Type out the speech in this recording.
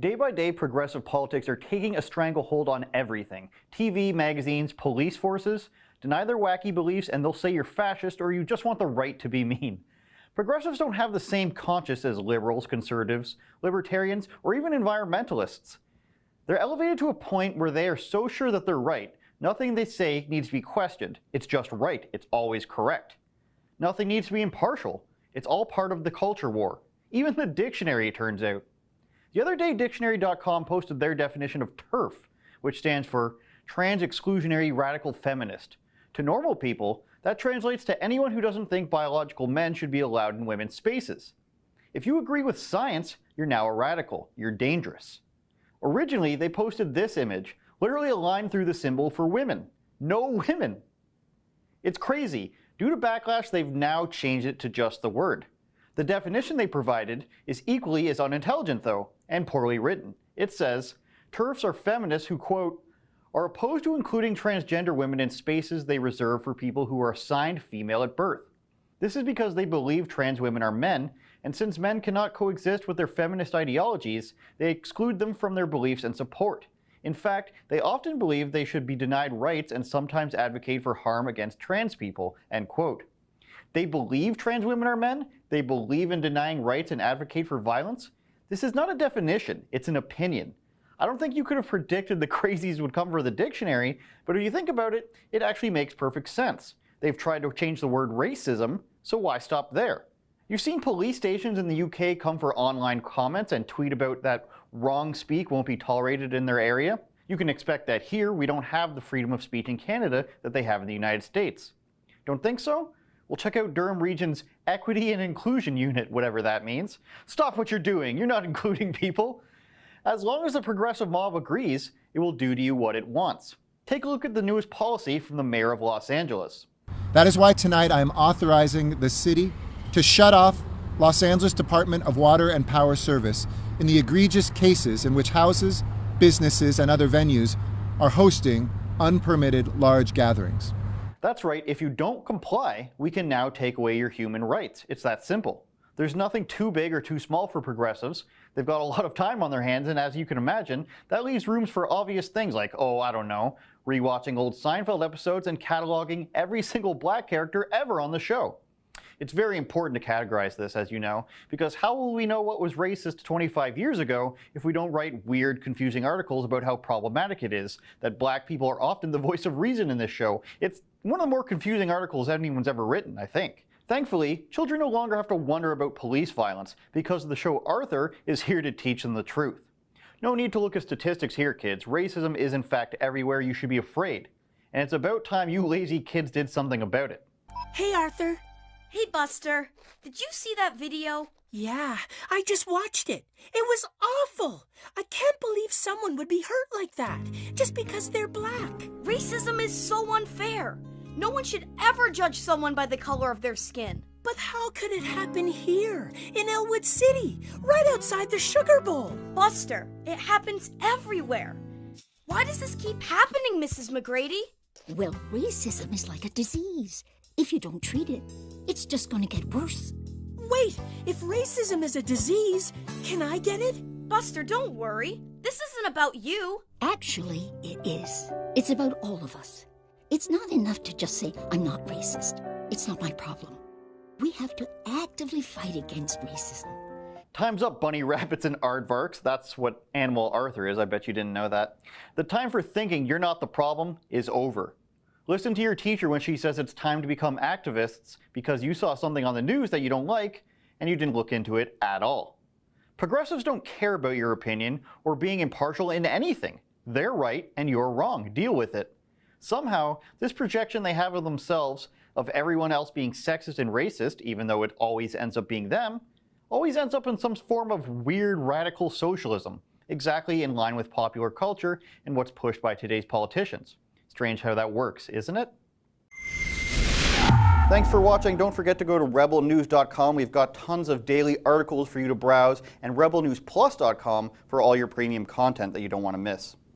Day by day, progressive politics are taking a stranglehold on everything. TV, magazines, police forces. Deny their wacky beliefs and they'll say you're fascist or you just want the right to be mean. Progressives don't have the same conscience as liberals, conservatives, libertarians, or even environmentalists. They're elevated to a point where they are so sure that they're right, nothing they say needs to be questioned. It's just right. It's always correct. Nothing needs to be impartial. It's all part of the culture war. Even the dictionary, it turns out. The other day, dictionary.com posted their definition of TERF, which stands for Trans Exclusionary Radical Feminist. To normal people, that translates to anyone who doesn't think biological men should be allowed in women's spaces. If you agree with science, you're now a radical. You're dangerous. Originally, they posted this image, literally a line through the symbol for women. No women. It's crazy. Due to backlash, they've now changed it to just the word. The definition they provided is equally as unintelligent, though, and poorly written. It says, TERFs are feminists who, quote, are opposed to including transgender women in spaces they reserve for people who are assigned female at birth. This is because they believe trans women are men, and since men cannot coexist with their feminist ideologies, they exclude them from their beliefs and support. In fact, they often believe they should be denied rights and sometimes advocate for harm against trans people, end quote. They believe trans women are men? They believe in denying rights and advocate for violence? This is not a definition, it's an opinion. I don't think you could have predicted the crazies would come for the dictionary, but if you think about it, it actually makes perfect sense. They've tried to change the word racism, so why stop there? You've seen police stations in the UK come for online comments and tweet about that wrong speak won't be tolerated in their area. You can expect that here we don't have the freedom of speech in Canada that they have in the United States. Don't think so? Well, check out Durham Region's Equity and Inclusion Unit, whatever that means. Stop what you're doing. You're not including people. As long as the progressive mob agrees, it will do to you what it wants. Take a look at the newest policy from the mayor of Los Angeles. That is why tonight I am authorizing the city to shut off Los Angeles Department of Water and Power Service in the egregious cases in which houses, businesses, and other venues are hosting unpermitted large gatherings. That's right, if you don't comply, we can now take away your human rights. It's that simple. There's nothing too big or too small for progressives. They've got a lot of time on their hands, and as you can imagine, that leaves rooms for obvious things like, oh, I don't know, rewatching old Seinfeld episodes and cataloging every single black character ever on the show. It's very important to categorize this, as you know, because how will we know what was racist 25 years ago if we don't write weird, confusing articles about how problematic it is that black people are often the voice of reason in this show? It's one of the more confusing articles anyone's ever written, I think. Thankfully, children no longer have to wonder about police violence because the show Arthur is here to teach them the truth. No need to look at statistics here, kids. Racism is in fact everywhere. You should be afraid. And it's about time you lazy kids did something about it. Hey, Arthur. Hey, Buster. Did you see that video? Yeah, I just watched it. It was awful. I can't believe someone would be hurt like that just because they're black. Racism is so unfair. No one should ever judge someone by the color of their skin. But how could it happen here, in Elwood City, right outside the Sugar Bowl? Buster, it happens everywhere. Why does this keep happening, Mrs. McGrady? Well, racism is like a disease. If you don't treat it, it's just going to get worse. Wait, if racism is a disease, can I get it? Buster, don't worry. This isn't about you. Actually, it is. It's about all of us. It's not enough to just say, I'm not racist. It's not my problem. We have to actively fight against racism. Time's up, bunny rabbits and aardvarks. That's what Animal Arthur is. I bet you didn't know that. The time for thinking you're not the problem is over. Listen to your teacher when she says it's time to become activists because you saw something on the news that you don't like and you didn't look into it at all. Progressives don't care about your opinion or being impartial in anything. They're right and you're wrong. Deal with it. Somehow, this projection they have of themselves, of everyone else being sexist and racist, even though it always ends up being them, always ends up in some form of weird radical socialism, exactly in line with popular culture and what's pushed by today's politicians. Strange how that works, isn't it? Thanks for watching. Don't forget to go to rebelnews.com. We've got tons of daily articles for you to browse, and rebelnewsplus.com for all your premium content that you don't want to miss.